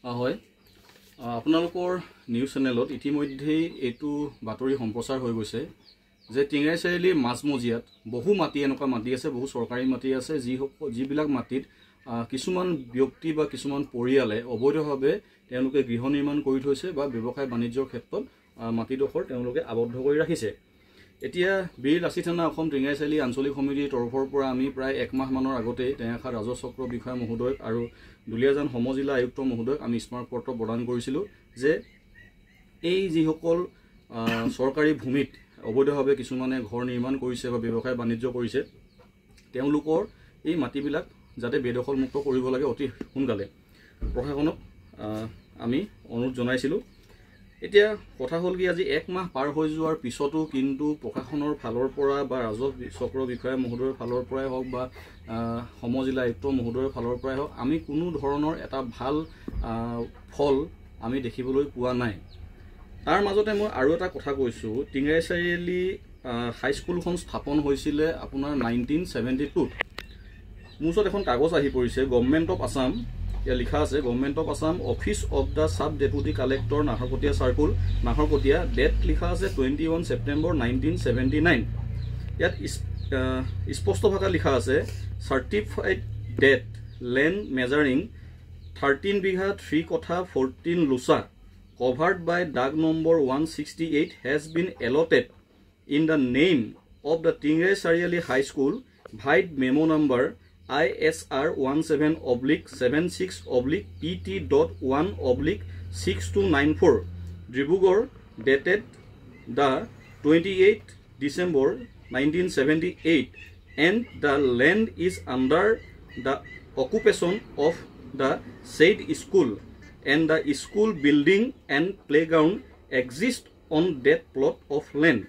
হয় আপোনালোকৰ নিউজ চেনেলত ইতিমধ্যেই এইটো বাতৰি সম্প্ৰচাৰ হৈ গৈছে যে টিংৰাই চাৰিআলিৰ মাজমজিয়াত বহু মাটি এনেকুৱা মাটি আছে, বহু চৰকাৰী মাটি আছে যিবিলাক মাটিত কিছুমান ব্যক্তি বা কিছুমান পৰিয়ালে অবৈধভাৱে তেওঁলোকে গৃহ নিৰ্মাণ কৰি থৈছে বা ব্যৱসায় বাণিজ্যৰ ক্ষেত্ৰত মাটিডোখৰ তেওঁলোকে আবদ্ধ কৰি ৰাখিছে। এতিয়া বীৰ লাচিত থানা অসম টিংৰাই চাৰিআলি আঞ্চলিক সমিতিৰ তৰফৰ পৰা আমি প্ৰায় একমাহ মানৰ আগতে টেঙাখাত ৰাজহ চক্ৰ বিষয়া মহোদয় আৰু দুলীয়াজান সমজিলা আয়ুক্ত মহোদয়ক আমি স্মাৰকপত্ৰ প্ৰদান কৰিছিলোঁ যে এই যিসকল চৰকাৰী ভূমিত অবৈধভাৱে কিছুমানে ঘৰ নিৰ্মাণ কৰিছে বা ব্যৱসায় বাণিজ্য কৰিছে তেওঁলোকৰ এই মাটিবিলাক যাতে বেদখলমুক্ত কৰিব লাগে অতি সোনকালে প্ৰশাসনক আমি অনুৰোধ জনাইছিলোঁ। এতিয়া কথা হ'ল কি, আজি এক মাহ পাৰ হৈ যোৱাৰ পিছতো কিন্তু প্ৰশাসনৰ ফালৰ পৰা বা ৰাজহ চক্ৰ বিষয়া মহোদয়ৰ ফালৰ পৰাই হওক বা সমজিলা আয়ুক্ত মহোদয়ৰ ফালৰ পৰাই হওক আমি কোনো ধৰণৰ এটা ভাল ফল আমি দেখিবলৈ পোৱা নাই। তাৰ মাজতে মই আৰু এটা কথা কৈছোঁ, টিংৰাই চাৰিআলি হাইস্কুলখন স্থাপন হৈছিলে আপোনাৰ 1972। মোৰ ওচৰত এখন কাগজ আহি পৰিছে, গভৰ্ণমেণ্ট অফ আছাম, ইয়াত লিখা আছে government of Assam office of the sub deputy collector Naharkatia circle Naharkatia, date লিখা আছে 21 ছেপ্টেম্বৰ 1979। ইয়াত স্পষ্ট ভাষাত লিখা আছে চাৰ্টিফাইড ডেট লেণ্ড মেজাৰিং 13 বিঘা 3 কঠা 14 লোচা covered by DAG number 168 has been allotted in the name of the Tingrai Sariali High School Vide memo number ISR 17/76/PT.1/6294 Dibrugarh dated the 28th December 1978 and the land is under the occupation of the said school and the school building and playground exist on that plot of land.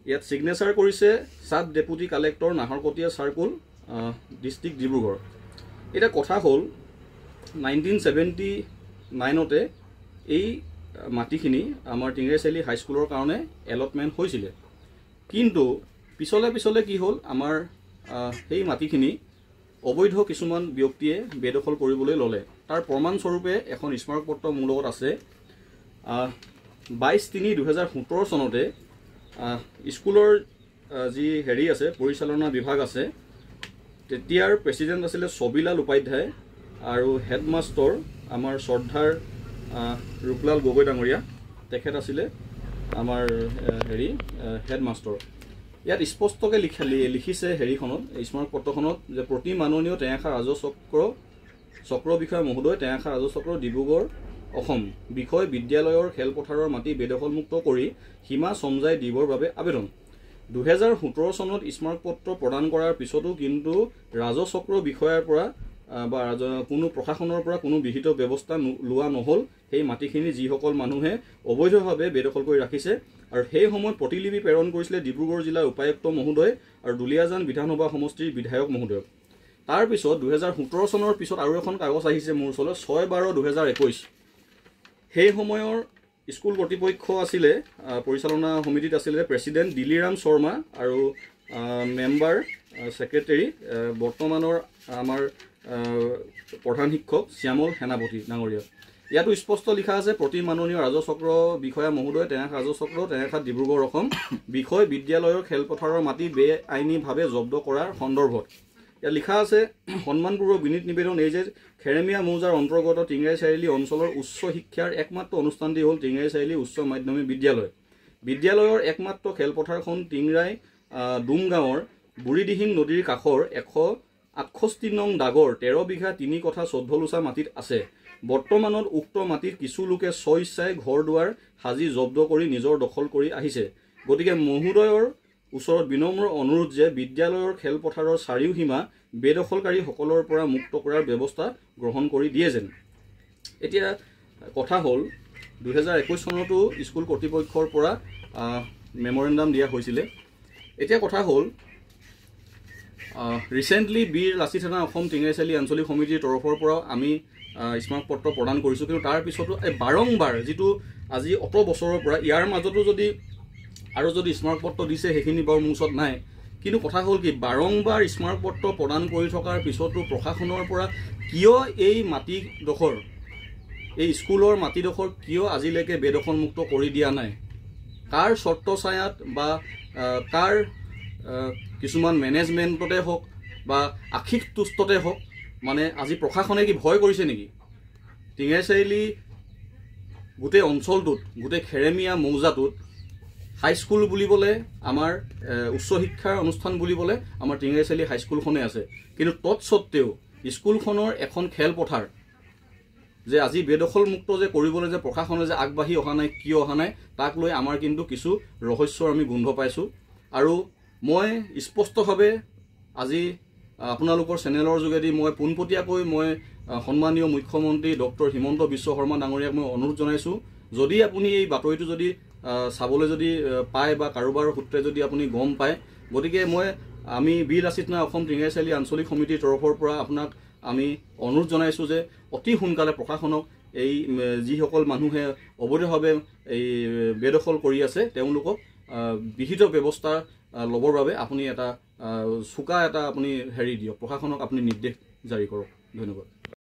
Yet signature কৰিছে sub deputy collector Naharkatia circle district Dibrugarh. এটা কথা হ'ল 1979তে এই মাটিখিনি আমাৰ টিংৰাই চাৰিআলি হাইস্কুলৰ কাৰণে allotment হৈছিলে, কিন্তু পিছলে কি হ'ল আমাৰ সেই মাটিখিনি অবৈধ কিছুমান ব্যক্তিয়ে বেদখল কৰিবলৈ ল'লে। তাৰ প্ৰমাণস্বৰূপে এখন স্মাৰকপত্ৰ মোৰ লগত আছে। 22/3/2017 চনতে স্কুলৰ যি হেৰি আছে পৰিচালনা বিভাগ আছে, তেতিয়াৰ প্ৰেচিডেণ্ট আছিলে ছবিলাল উপাধ্যায় আৰু হেডমাষ্টৰ আমাৰ শ্ৰদ্ধাৰ ৰূপলাল গগৈ ডাঙৰীয়া, তেখেত আছিলে আমাৰ হেডমাষ্টৰ। ইয়াত স্পষ্টকৈ লিখিছে হেৰিখনত স্মাৰকপত্ৰখনত যে প্ৰতি মাননীয় টেঙাখাত ৰাজহ চক্ৰ বিষয়া মহোদয় টেঙাখাত ৰাজহ চক্ৰ ডিব্ৰুগড় অসম বিষয় বিদ্যালয়ৰ খেলপথাৰৰ মাটি বেদখলমুক্ত কৰি সীমা চমজাই দিবৰ বাবে আবেদন। 2017 চনত স্মাৰকপত্ৰ প্ৰদান কৰাৰ পিছতো কিন্তু ৰাজহ চক্ৰ বিষয়াৰ পৰা বা কোনো প্ৰশাসনৰ পৰা কোনো বিহিত ব্যৱস্থা লোৱা নহ'ল সেই মাটিখিনি যিসকল মানুহে অবৈধভাৱে বেদখল কৰি ৰাখিছে। আৰু সেই সময়ত প্ৰতিলিপি প্ৰেৰণ কৰিছিলে ডিব্ৰুগড় জিলাৰ উপায়ুক্ত মহোদয় আৰু দুলীয়াজান বিধানসভা সমষ্টিৰ বিধায়ক মহোদয়। তাৰপিছত 2017 চনৰ পিছত আৰু এখন কাগজ আহিছে মোৰ ওচৰলৈ 6/12/2021। সেই সময়ৰ স্কুল কৰ্তৃপক্ষ আছিলে পৰিচালনা সমিতিত আছিলে প্ৰেচিডেণ্ট দিলিৰাম শৰ্মা আৰু মেম্বাৰ ছেক্ৰেটাৰী বৰ্তমানৰ আমাৰ প্ৰধান শিক্ষক শ্যামল সেনাপতি ডাঙৰীয়া। ইয়াতো স্পষ্ট লিখা আছে প্ৰতি মাননীয় ৰাজহ চক্ৰ বিষয়া মহোদয় টেঙাখাত ৰাজহ চক্ৰ টেঙাখাত ডিব্ৰুগড় অসম বিষয় বিদ্যালয়ৰ খেলপথাৰৰ মাটি বেআইনীভাৱে জব্দ কৰাৰ সন্দৰ্ভত। ইয়াত লিখা আছে সন্মানপূৰ্বক বিনীত নিবেদন এই যে খেৰেমীয়া মৌজাৰ অন্তৰ্গত টিংৰাই চাৰিআলি অঞ্চলৰ উচ্চ শিক্ষাৰ একমাত্ৰ অনুষ্ঠানটি হ'ল টিংৰাই চাৰিআলি উচ্চ মাধ্যমিক বিদ্যালয়। বিদ্যালয়ৰ একমাত্ৰ খেলপথাৰখন টিংৰাই ডুমগাঁৱৰ বুঢ়ীদিহিং নদীৰ কাষৰ 168 নং দাগৰ 13 বিঘা 3 কঠা 14 লোচা মাটিত আছে। বৰ্তমানত উক্ত মাটিত কিছু লোকে স্বইচ্ছাই ঘৰ দুৱাৰ সাজি জব্দ কৰি নিজৰ দখল কৰি আহিছে। গতিকে মহোদয়ৰ ওচৰত বিনম্ৰ অনুৰোধ যে বিদ্যালয়ৰ খেলপথাৰৰ চাৰিওসীমা বেদখলকাৰীসকলৰ পৰা মুক্ত কৰাৰ ব্যৱস্থা গ্ৰহণ কৰি দিয়ে যেন। এতিয়া কথা হ'ল 2021 চনতো স্কুল কৰ্তৃপক্ষৰ পৰা মেমৰেণ্ডাম দিয়া হৈছিলে। এতিয়া কথা হ'ল ৰিচেণ্টলি বীৰ লাচিত থানা অসম টিংৰাই চাৰিআলি আঞ্চলিক সমিতিৰ তৰফৰ পৰাও আমি স্মাৰকপত্ৰ প্ৰদান কৰিছোঁ, কিন্তু তাৰ পিছতো বাৰম্বাৰ যিটো আজি অত বছৰৰ পৰা ইয়াৰ মাজতো যদি স্মাৰকপত্ৰ দিছে সেইখিনি বাৰু মোৰ ওচৰত নাই, কিন্তু কথা হ'ল কি বাৰম্বাৰ স্মাৰকপত্ৰ প্ৰদান কৰি থকাৰ পিছতো প্ৰশাসনৰ পৰা কিয় এই মাটিডোখৰ এই স্কুলৰ মাটিডোখৰ কিয় আজিলৈকে বেদখলমুক্ত কৰি দিয়া নাই? কাৰ চৰ্ত ছায়াত বা কাৰ কিছুমান মেনেজমেণ্টতে হওক বা আশিক তুষ্টতে হওক মানে আজি প্ৰশাসনে কি ভয় কৰিছে নেকি? টিঙেৰ চাৰিআলি গোটেই অঞ্চলটোত, গোটেই খেৰেমীয়া মৌজাটোত হাইস্কুল বুলিবলৈ আমাৰ উচ্চ শিক্ষাৰ অনুষ্ঠান বুলিবলৈ আমাৰ টিঙেৰ চাৰিআলি হাইস্কুলখনেই আছে। কিন্তু তৎসত্ত্বেও স্কুলখনৰ এখন খেলপথাৰ যে আজি বেদখলমুক্ত যে কৰিবলৈ যে প্ৰশাসনে যে আগবাঢ়ি অহা নাই, কিয় অহা নাই, তাক লৈ আমাৰ কিন্তু কিছু ৰহস্যৰ আমি গোন্ধ পাইছোঁ। আৰু মই স্পষ্টভাৱে আজি আপোনালোকৰ চেনেলৰ যোগেদি মই পোনপটীয়াকৈ মই সন্মানীয় মুখ্যমন্ত্ৰী ডক্টৰ হিমন্ত বিশ্ব শৰ্মা ডাঙৰীয়াক মই অনুৰোধ জনাইছোঁ, যদি আপুনি এই বাতৰিটো যদি চাবলৈ যদি পায় বা কাৰোবাৰ সূত্ৰে যদি আপুনি গম পায়, গতিকে আমি বীৰ লাচিত নায়ক অসম টিঙেৰ চাৰিআলি আঞ্চলিক সমিতিৰ তৰফৰ পৰা আপোনাক আমি অনুৰোধ জনাইছোঁ যে অতি সোনকালে প্ৰশাসনক এই যিসকল মানুহে অবৈধভাৱে এই বেদখল কৰি আছে তেওঁলোকক বিহিত ব্যৱস্থা ল'বৰ বাবে আপুনি এটা চোকা এটা আপুনি দিয়ক, প্ৰশাসনক আপুনি নিৰ্দেশ জাৰি কৰক। ধন্যবাদ।